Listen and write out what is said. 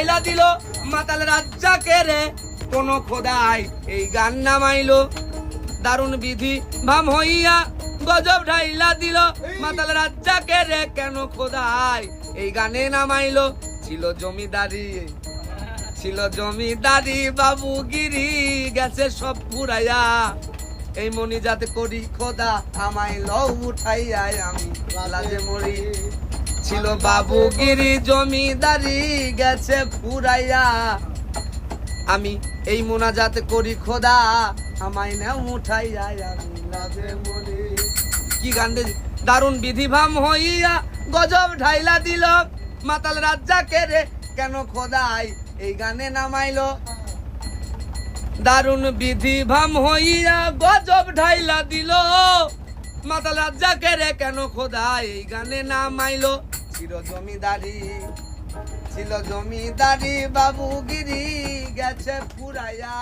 ঢাইলা দিল মাতাল রাজ্জাকে রে কোন খোদাই এই গান নামাইলো দারুণ বিধি ভাম হইয়া গজব ঢাইলা দিল মাতাল রাজ্জাকে রে কেন খোদাই এই গানে নামাইলো ছিল জমিদারি বাবুগিরি গেছে সব পুরাইয়া এই মনি যাতে করি খোদা আমায় লও উঠাইয়া আমি লাজে মরি ছিল বাবুগিরি জমিদারি গেছে পুরাইয়া আমি এই মোনাজাত করি খোদা আমায় না উঠাইয়া আমি লাজে মরি কি গান দারুণ বিধি ভাম হইয়া গজব ঢাইলা দিল মাতাল রাজ্জাকে রে কেন খোদাই এই গানে নামাইলো দারুণ বিধি ভাম হইয়া গজব ঢাইলা দিল মাতাল রাজ্জাকে রে কেন খোদাই এই গানে নামাইলো ছিল জমিদারি বাবুগিরি গেছে পুরাইয়া।